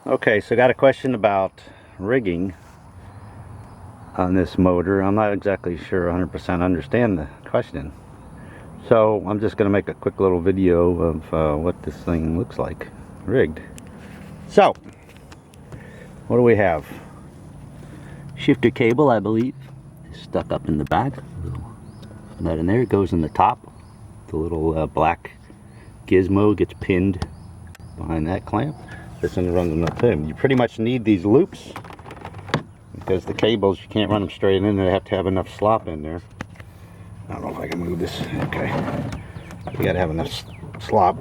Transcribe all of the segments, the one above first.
Okay, so got a question about rigging on this motor. I'm not exactly sure 100% understand the question. So I'm just going to make a quick little video of what this thing looks like rigged. So, what do we have? Shifter cable, I believe, is stuck up in the back. That in there, it goes in the top. The little black gizmo gets pinned behind that clamp. This one runs in the pin. You pretty much need these loops because the cables, you can't run them straight in. They have to have enough slop in there. I don't know if I can move this. Okay. You gotta have enough slop.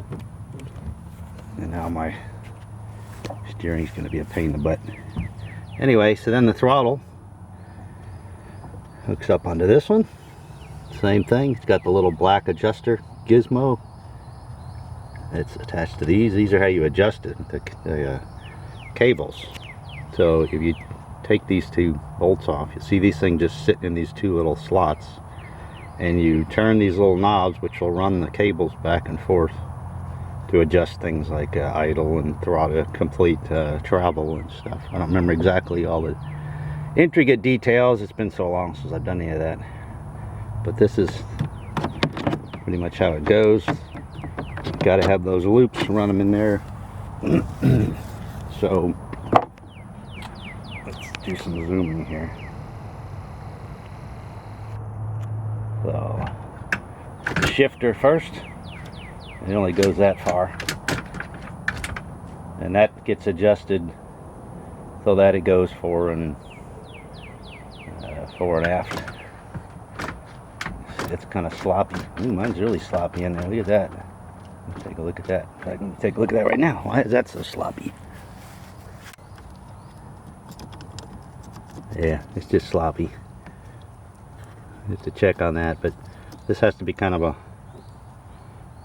And now my steering's gonna be a pain in the butt. Anyway, so then the throttle hooks up onto this one. Same thing. It's got the little black adjuster gizmo. It's attached to these. These are how you adjust it, the cables. So if you take these two bolts off, you see these things just sitting in these two little slots, and you turn these little knobs which will run the cables back and forth to adjust things like idle and throttle, complete travel and stuff. I don't remember exactly all the intricate details. It's been so long since I've done any of that. But this is pretty much how it goes. Got to have those loops, run them in there. So let's do some zooming here. So shifter first. It only goes that far, and that gets adjusted so that it goes fore and aft. It's kind of sloppy. Ooh, mine's really sloppy in there. Look at that. Let's take a look at that. In fact, let me take a look at that right now. Why is that so sloppy? Yeah, it's just sloppy. Just to check on that, but this has to be kind of a...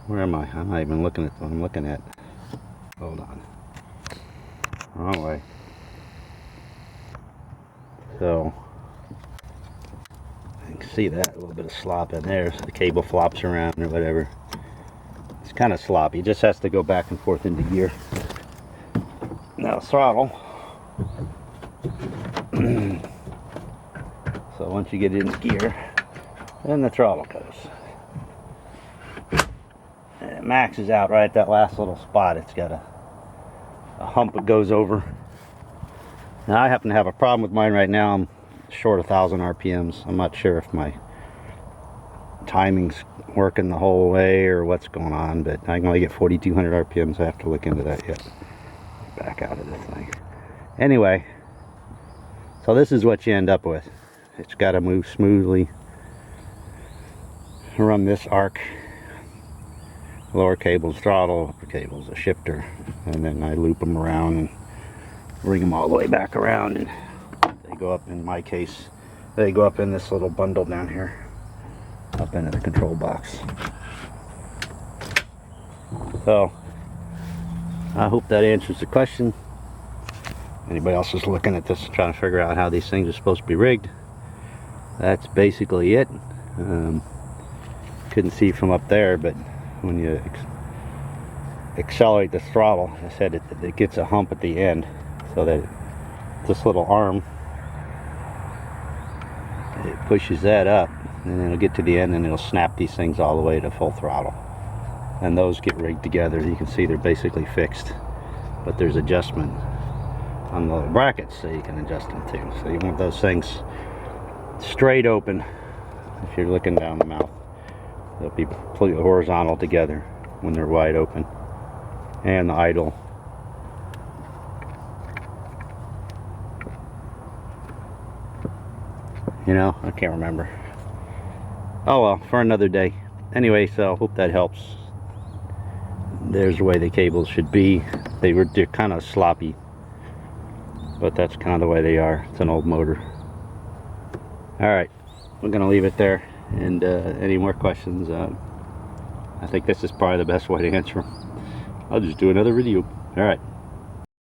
Where am I? I'm not even looking at what I'm looking at. Hold on. Wrong way. So, you can see that, a little bit of slop in there, so the cable flops around or whatever. It's kind of sloppy. It just has to go back and forth into gear. Now throttle. So once you get it into gear, then the throttle goes. And it maxes out right at that last little spot. It's got a hump it goes over. Now I happen to have a problem with mine right now. I'm short 1,000 RPMs. I'm not sure if my timing's working the whole way or what's going on, but I can only get 4,200 RPMs. I have to look into that yet. Back out of this thing. Anyway, so this is what you end up with. It's got to move smoothly. Run this arc. Lower cables, throttle, upper cables, a shifter, and then I loop them around and bring them all the way back around, and they go up, in my case, they go up in this little bundle down here, up into the control box. So I hope that answers the question. Anybody else is looking at this trying to figure out how these things are supposed to be rigged, that's basically it. Couldn't see from up there, but when you accelerate the throttle, I said it gets a hump at the end, so that this little arm, it pushes that up, and then it'll get to the end and it'll snap these things all the way to full throttle. And those get rigged together. You can see they're basically fixed, but there's adjustment on the brackets so you can adjust them too. So you want those things straight open if you're looking down the mouth. They'll be completely horizontal together when they're wide open. And the idle. You know, I can't remember. Oh well, for another day. Anyway, so I hope that helps. There's the way the cables should be. They're kind of sloppy, but that's kind of the way they are. It's an old motor. Alright, we're gonna leave it there. And any more questions, I think this is probably the best way to answer them. I'll just do another video. Alright.